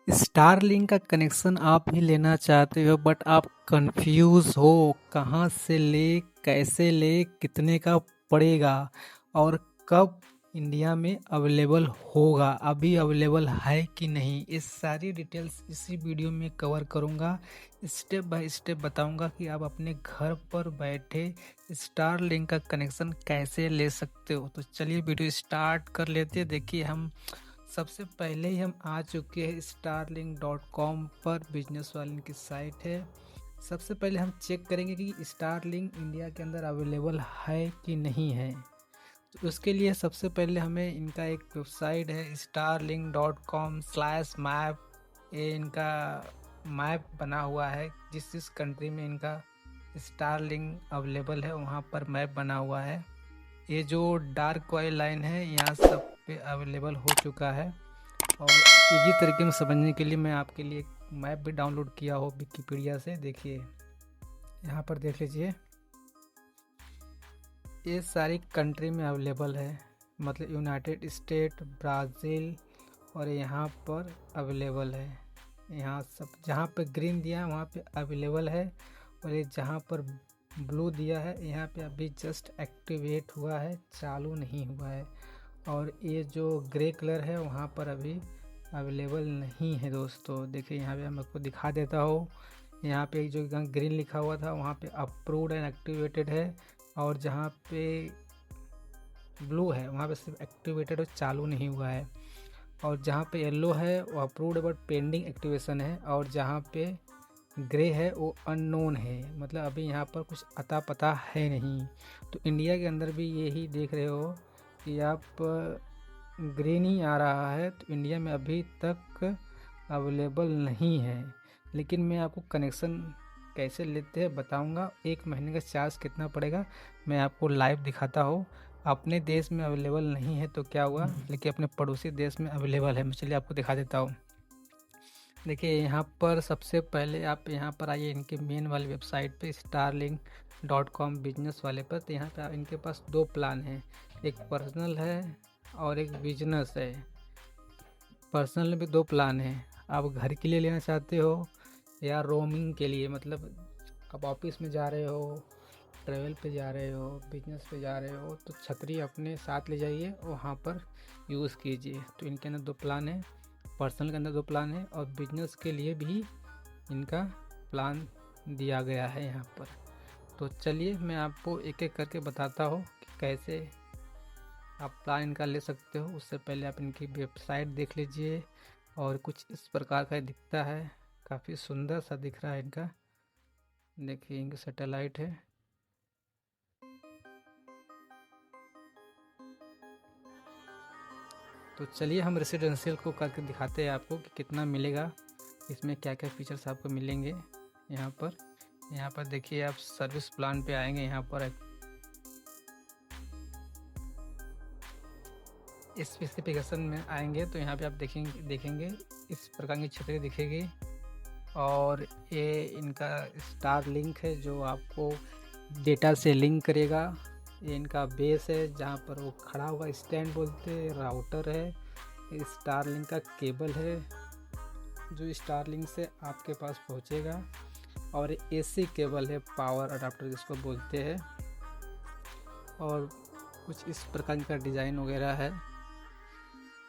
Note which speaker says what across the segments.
Speaker 1: Starlink का connection आप भी लेना चाहते हो बट आप कंफ्यूज हो कहाँ से ले, कैसे ले, कितने का पड़ेगा और कब इंडिया में अवेलेबल होगा, अभी अवेलेबल है कि नहीं। इस सारी डिटेल्स इसी वीडियो में कवर करूँगा। स्टेप बाय स्टेप बताऊँगा कि आप अपने घर पर बैठे स्टारलिंक का कनेक्शन कैसे ले सकते हो। तो चलिए वीडियो स्टार्ट कर लेते हैं। देखिए हम सबसे पहले ही हम आ चुके हैं starlink.com पर। बिजनेस वाले की साइट है। सबसे पहले हम चेक करेंगे कि स्टारलिंक इंडिया के अंदर अवेलेबल है कि नहीं है। तो उसके लिए सबसे पहले हमें इनका एक वेबसाइट है starlink.com/map। ये इनका मैप बना हुआ है, जिस जिस कंट्री में इनका स्टारलिंक अवेलेबल है वहाँ पर मैप बना हुआ है। ये जो डार्क वाली लाइन है यहाँ सब पे अवेलेबल हो चुका है। और इजी तरीके में समझने के लिए मैं आपके लिए एक मैप भी डाउनलोड किया हो विकिपीडिया से। देखिए यहाँ पर देख लीजिए, ये सारी कंट्री में अवेलेबल है, मतलब यूनाइटेड स्टेट, ब्राज़ील और यहाँ पर अवेलेबल है। यहाँ सब जहाँ पे ग्रीन दिया है वहाँ पे अवेलेबल है, और ये जहाँ पर ब्लू दिया है यहाँ पे अभी जस्ट एक्टिवेट हुआ है, चालू नहीं हुआ है। और ये जो ग्रे कलर है वहाँ पर अभी अवेलेबल नहीं है दोस्तों। देखिए यहाँ पे मैं आपको दिखा देता हूँ। यहाँ पे जो ग्रीन लिखा हुआ था वहाँ पे अप्रूव्ड एंड एक्टिवेटेड है, और जहाँ पे ब्लू है वहाँ पे सिर्फ एक्टिवेटेड और चालू नहीं हुआ है। और जहाँ पे येलो है वो अप्रूव्ड बट पेंडिंग एक्टिवेशन है, और जहाँ पे ग्रे है वो अननोन है, मतलब अभी यहाँ पर कुछ अता पता है नहीं। तो इंडिया के अंदर भी यही देख रहे हो कि आप ग्रीन ही आ रहा है, तो इंडिया में अभी तक अवेलेबल नहीं है। लेकिन मैं आपको कनेक्शन कैसे लेते हैं बताऊंगा। 1 महीने का चार्ज कितना पड़ेगा मैं आपको लाइव दिखाता हूँ। अपने देश में अवेलेबल नहीं है तो क्या हुआ, लेकिन अपने पड़ोसी देश में अवेलेबल है। मैं चलिए आपको दिखा देता हूँ। देखिए यहाँ पर सबसे पहले आप यहाँ पर आइए इनके मेन वाली वेबसाइट पे starlink.com बिजनेस वाले पर। तो यहाँ पे इनके पास 2 प्लान हैं, एक पर्सनल है और एक बिजनेस है। पर्सनल में भी 2 प्लान हैं। आप घर के लिए लेना चाहते हो या रोमिंग के लिए, मतलब आप ऑफिस में जा रहे हो, ट्रैवल पे जा रहे हो, बिजनेस पे जा रहे हो, तो छतरी अपने साथ ले जाइए, वहाँ पर यूज़ कीजिए। तो इनके अंदर 2 प्लान है, पर्सनल के अंदर 2 प्लान है, और बिजनेस के लिए भी इनका प्लान दिया गया है यहाँ पर। तो चलिए मैं आपको एक एक करके बताता हूँ कि कैसे आप प्लान इनका ले सकते हो। उससे पहले आप इनकी वेबसाइट देख लीजिए, और कुछ इस प्रकार का दिखता है, काफ़ी सुंदर सा दिख रहा है इनका। देखिए इनकी सैटेलाइट है। तो चलिए हम रेसिडेंशियल को करके दिखाते हैं आपको कि कितना मिलेगा, इसमें क्या क्या फीचर्स आपको मिलेंगे। यहाँ पर देखिए आप सर्विस प्लान पे आएंगे, यहाँ पर स्पेसिफिकेशन में आएंगे तो यहाँ पे आप देखेंगे इस प्रकार की छतरी दिखेगी। और ये इनका स्टारलिंक है जो आपको डेटा से लिंक करेगा। ये इनका बेस है जहाँ पर वो खड़ा होगा, स्टैंड बोलते हैं। राउटर है, स्टारलिंक का केबल है जो स्टारलिंक से आपके पास पहुँचेगा, और एसी केबल है, पावर अडाप्टर जिसको बोलते हैं। और कुछ इस प्रकार का डिज़ाइन वगैरह है,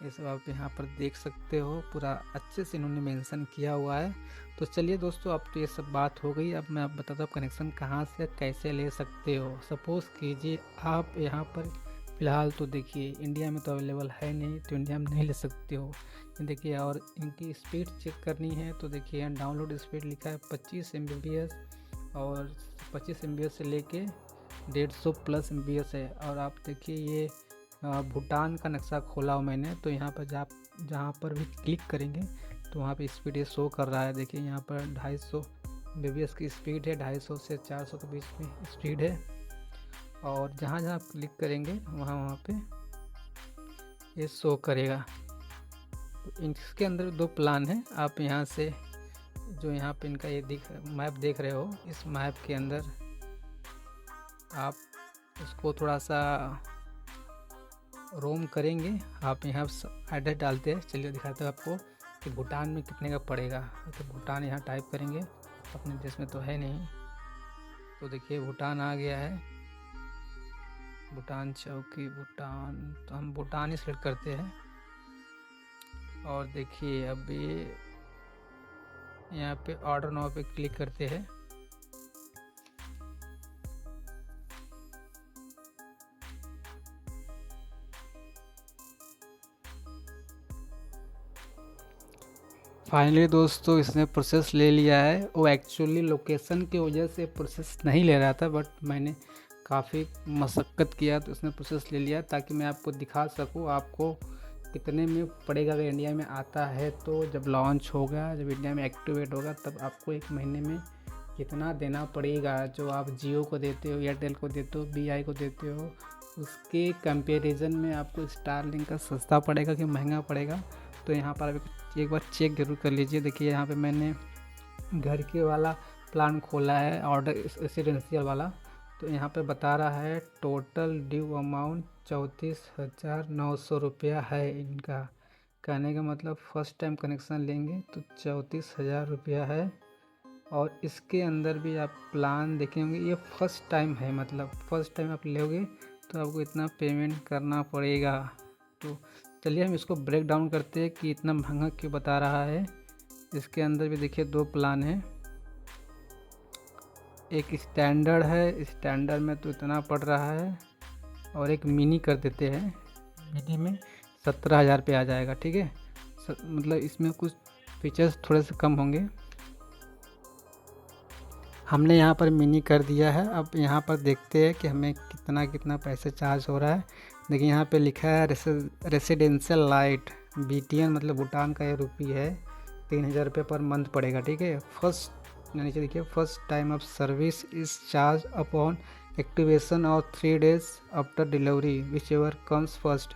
Speaker 1: ये सब आप यहाँ पर देख सकते हो। पूरा अच्छे से इन्होंने मेंशन किया हुआ है। तो चलिए दोस्तों, अब तो ये सब बात हो गई। अब मैं आप बताता हूँ कनेक्शन कहाँ से कैसे ले सकते हो। सपोज़ कीजिए आप यहाँ पर फ़िलहाल तो देखिए इंडिया में तो अवेलेबल है नहीं, तो इंडिया में नहीं ले सकते हो। देखिए और इनकी स्पीड चेक करनी है तो देखिए यहाँ डाउनलोड स्पीड लिखा है 25 MBPS, और 25 MBPS से लेके 150+ MBPS है। और आप देखिए ये भूटान का नक्शा खोला हो मैंने, तो यहाँ पर जहाँ पर भी क्लिक करेंगे तो वहाँ पे स्पीड ये शो कर रहा है। देखिए यहाँ पर 250 MBPS की स्पीड है, 250 से 400 के बीच में स्पीड है। और जहाँ जहाँ क्लिक करेंगे वहाँ पे ये शो करेगा। तो इसके अंदर 2 प्लान है। आप यहाँ से जो यहाँ पे इनका ये मैप देख रहे हो, इस मैप के अंदर आप उसको थोड़ा सा रोम करेंगे। आप यहाँ एड्रेस डालते हैं, चलिए दिखाते हैं आपको। कि भूटान में कितने का पड़ेगा। तो भूटान यहाँ टाइप करेंगे, अपने देश में तो है नहीं। तो देखिए भूटान आ गया है, भूटान चौकी भूटान, तो हम भूटान ही सेलेक्ट करते हैं। और देखिए अब ये यहाँ पे ऑर्डर नाउ पे क्लिक करते हैं। फाइनली दोस्तों इसने प्रोसेस ले लिया है। वो एक्चुअली लोकेशन की वजह से प्रोसेस नहीं ले रहा था, बट मैंने काफ़ी मशक्क़त किया तो इसने प्रोसेस ले लिया, ताकि मैं आपको दिखा सकूं आपको कितने में पड़ेगा। अगर इंडिया में आता है तो जब लॉन्च होगा, जब इंडिया में एक्टिवेट होगा, तब आपको 1 महीने में कितना देना पड़ेगा। जो आप जियो को देते हो, एयरटेल को देते हो, BI को देते हो, उसके कंपेरिजन में आपको स्टारलिंक का सस्ता पड़ेगा कि महंगा पड़ेगा। तो यहाँ पर एक बार चेक जरूर कर लीजिए। देखिए यहाँ पे मैंने घर के वाला प्लान खोला है, ऑर्डर रेसिडेंशियल वाला। तो यहाँ पे बता रहा है टोटल ड्यू अमाउंट 34,900 रुपया है इनका। कहने का मतलब फर्स्ट टाइम कनेक्शन लेंगे तो 34,000 रुपया है। और इसके अंदर भी आप प्लान देखेंगे, ये फर्स्ट टाइम है, मतलब फर्स्ट टाइम आप लोगे तो आपको इतना पेमेंट करना पड़ेगा। तो चलिए हम इसको ब्रेक डाउन करते हैं कि इतना महंगा क्यों बता रहा है। इसके अंदर भी देखिए 2 प्लान है, एक स्टैंडर्ड है, स्टैंडर्ड में तो इतना पड़ रहा है, और एक मिनी कर देते हैं। मिनी में 17,000 पे आ जाएगा, ठीक है। मतलब इसमें कुछ फीचर्स थोड़े से कम होंगे। हमने यहाँ पर मिनी कर दिया है। अब यहाँ पर देखते हैं कि हमें कितना कितना पैसे चार्ज हो रहा है। देखिए यहाँ पे लिखा है रेसिडेंशियल लाइट BTN, मतलब भूटान का ये रुपी है, 3,000 रुपये पर मंथ पड़ेगा, ठीक है। फर्स्ट नीचे देखिए, first time of service is charge upon activation और 3 days after delivery which ever comes first.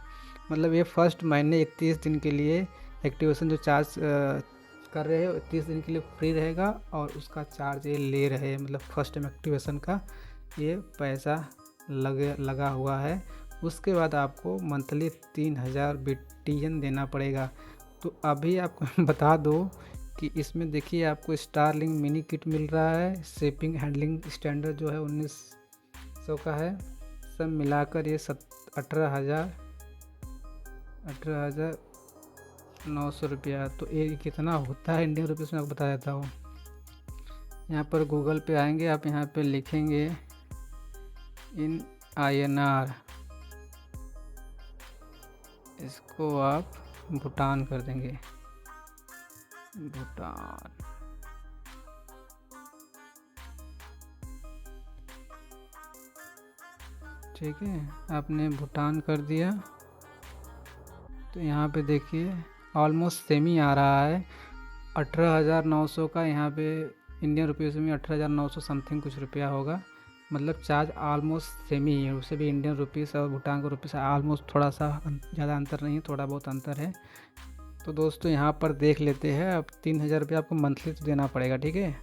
Speaker 1: मतलब ये फर्स्ट महीने 31 दिन के लिए एक्टिवेशन जो चार्ज कर रहे हो, 30 दिन के लिए फ्री रहेगा, और उसका चार्ज ये ले रहे हैं, मतलब फर्स्ट टाइम एक्टिवेशन का ये पैसा लगा हुआ है। उसके बाद आपको मंथली 3,000 BTN देना पड़ेगा। तो अभी आपको बता दो कि इसमें देखिए आपको स्टारलिंक मिनी किट मिल रहा है, शिपिंग हैंडलिंग स्टैंडर्ड जो है 1900 का है, सब मिलाकर ये 18,900 रुपया। तो ये कितना होता है इंडियन रुपीज़ में आपको बता देता हूँ। यहाँ पर गूगल पे आएंगे, आप यहाँ पे लिखेंगे इन INR, इसको आप भूटान कर देंगे, भूटान। ठीक है, आपने भूटान कर दिया तो यहाँ पे देखिए ऑलमोस्ट सेम ही आ रहा है। 18,900 का यहाँ पे इंडियन रुपीज़ में 18,900 समथिंग कुछ रुपया होगा। मतलब चार्ज ऑलमोस्ट सेम ही है, उससे भी इंडियन रुपीज़ और भूटान का रुपीज़ ऑलमोस्ट थोड़ा सा ज़्यादा अंतर नहीं है, थोड़ा बहुत अंतर है। तो दोस्तों यहाँ पर देख लेते हैं। अब 3,000 रुपया आपको मंथली तो देना पड़ेगा, ठीक है।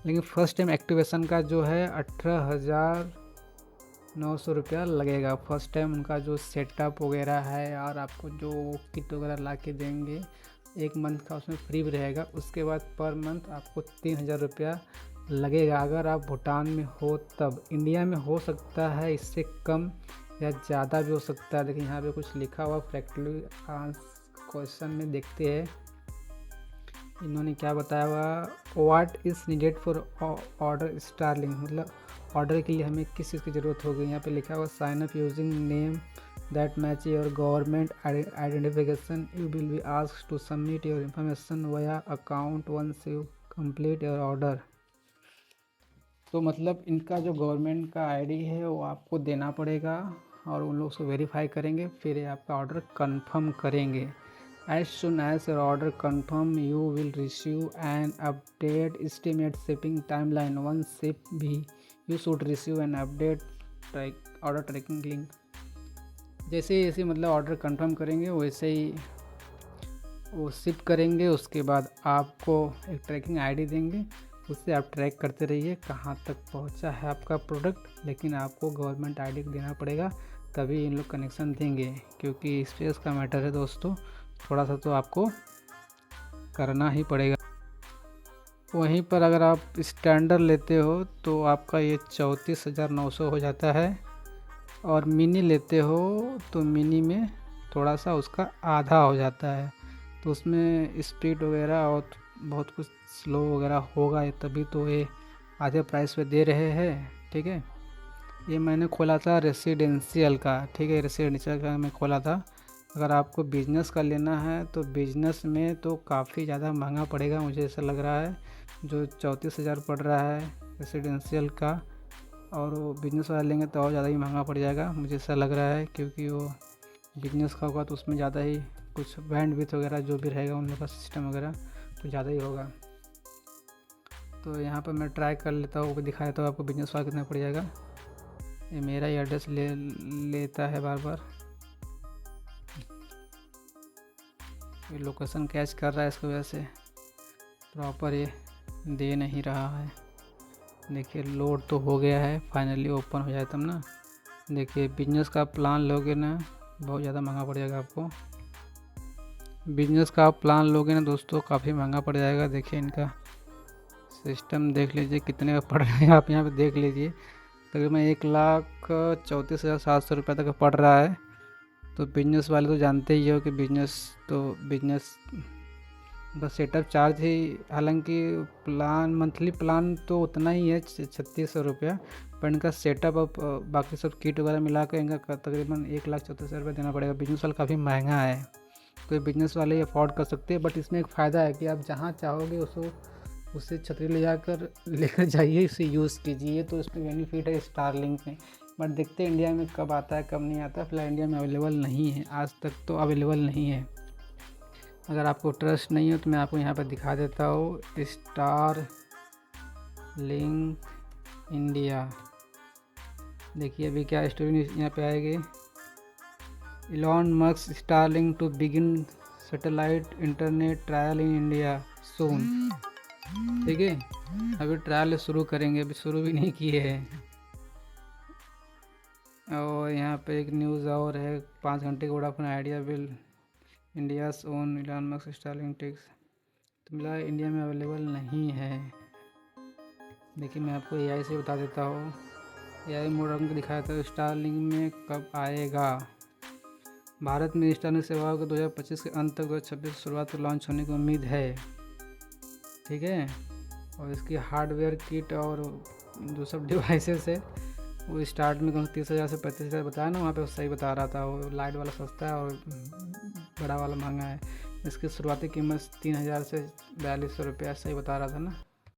Speaker 1: लेकिन फर्स्ट टाइम एक्टिवेशन का जो है 18,900 रुपया लगेगा। फर्स्ट टाइम उनका जो सेटअप वगैरह है, और आपको जो किट वगैरह ला के देंगे, 1 मंथ का उसमें फ्री भी रहेगा। उसके बाद पर मंथ आपको 3,000 रुपया लगेगा। अगर आप भूटान में हो तब। इंडिया में हो सकता है इससे कम या ज़्यादा भी हो सकता है। लेकिन यहाँ पे कुछ लिखा हुआ प्रैक्टिकली क्वेश्चन में देखते हैं इन्होंने क्या बताया हुआ। What is needed for order Starlink, मतलब ऑर्डर के लिए हमें किस चीज़ की ज़रूरत होगी। यहाँ पे लिखा हुआ sign up using name that match your government identification, you will be asked to submit your information via account once you complete your order. तो मतलब इनका जो गवर्नमेंट का आईडी है वो आपको देना पड़ेगा, और उन लोग उसको वेरीफाई करेंगे, फिर ये आपका ऑर्डर कंफर्म करेंगे। As soon as your order confirm, you will receive an update estimate shipping timeline. Once ship भी you should receive an update order tracking link. जैसे मतलब ऑर्डर कंफर्म करेंगे वैसे ही वो शिप करेंगे। उसके बाद आपको एक ट्रैकिंग आईडी देंगे, उससे आप ट्रैक करते रहिए कहाँ तक पहुँचा है आपका प्रोडक्ट। लेकिन आपको गवर्नमेंट आईडी देना पड़ेगा, तभी इन लोग कनेक्शन देंगे, क्योंकि स्पेस का मैटर है दोस्तों। थोड़ा सा तो आपको करना ही पड़ेगा। वहीं पर अगर आप स्टैंडर्ड लेते हो तो आपका ये 34,900 हो जाता है, और मिनी लेते हो तो मिनी में थोड़ा सा उसका आधा हो जाता है। तो उसमें स्पीड वगैरह और बहुत कुछ स्लो वगैरह होगा, तभी तो ये आधे प्राइस पे दे रहे हैं। ठीक है, ये मैंने खोला था रेसिडेंशियल का। ठीक है, रेसिडेंशियल का मैं खोला था। अगर आपको बिज़नेस का लेना है तो बिज़नेस में तो काफ़ी ज़्यादा महंगा पड़ेगा, मुझे ऐसा लग रहा है। जो 34,000 पड़ रहा है रेसिडेंशियल का, और वो बिज़नेस वाला लेंगे तो और ज़्यादा ही महंगा पड़ जाएगा, मुझे ऐसा लग रहा है। क्योंकि वो बिज़नेस का होगा तो उसमें ज़्यादा ही कुछ बैंडविड्थ वगैरह जो भी रहेगा उन लोग का सिस्टम वगैरह तो ज़्यादा ही होगा। तो यहाँ पर मैं ट्राई कर लेता हूँ, दिखा देता हूँ आपको बिज़नेस वाला कितना पड़ जाएगा। ये मेरा ही एड्रेस लेता है बार बार, ये लोकेशन कैच कर रहा है, इसकी वजह से प्रॉपर ये दे नहीं रहा है। देखिए लोड तो हो गया है, फाइनली ओपन हो जाए तब ना। देखिए बिजनेस का प्लान लोगे ना बहुत ज़्यादा महंगा पड़ जाएगा आपको। बिजनेस का आप प्लान लोगे ना दोस्तों काफ़ी महंगा पड़ जाएगा। देखिए इनका सिस्टम देख लीजिए कितने का पड़ रहा है, आप यहाँ पे देख लीजिए। तकरीबन 1,34,700 रुपये तक पड़ रहा है। तो बिजनेस वाले तो जानते ही हो कि बिजनेस बस सेटअप चार्ज ही, हालांकि मंथली प्लान तो उतना ही है 3,600 रुपया, पर इनका सेटअप अब बाकी सब किट वगैरह मिला कर इनका तकरीबन 1,34,000 रुपये देना पड़ेगा। बिजनेस वाला काफ़ी महंगा है, कोई बिजनेस वाले अफोर्ड कर सकते हैं। बट इसमें एक फ़ायदा है कि आप जहाँ चाहोगे उससे छतरी ले जाकर लेकर जाइए, उसे यूज़ कीजिए, तो इसमें बेनिफिट है स्टारलिंक में। बट देखते हैं इंडिया में कब आता है कब नहीं आता। फिलहाल इंडिया में अवेलेबल नहीं है, आज तक तो अवेलेबल नहीं है। अगर आपको ट्रस्ट नहीं हो तो मैं आपको यहाँ पर दिखा देता हूँ, स्टारलिंक इंडिया। देखिए अभी क्या स्टोरी यहाँ पे आएगी, Elon Musk Starlink to begin satellite internet trial in India soon. ठीक है, अभी ट्रायल शुरू करेंगे, अभी शुरू भी नहीं किए हैं। और यहाँ पे एक न्यूज़ और है, 5 घंटे का Vodafone Idea bill India's own Elon Musk Starlink takes. तो मिला इंडिया में अवेलेबल नहीं है। देखिए मैं आपको एआई से बता देता हूँ, एआई मॉडल को दिखाया था स्टारलिंक में कब आएगा। भारत में स्टारलिंक सेवाओं के 2025 के अंत तक 2026 की शुरुआत को लॉन्च होने की उम्मीद है। ठीक है, और इसकी हार्डवेयर किट और जो सब डिवाइसेस है वो स्टार्ट में 30,000 से 35,000 बताया ना, वहाँ पे सही बता रहा था। वो लाइट वाला सस्ता है और बड़ा वाला महंगा है। इसकी शुरुआती कीमत 3,000 से 4,200 रुपया सही बता रहा था ना।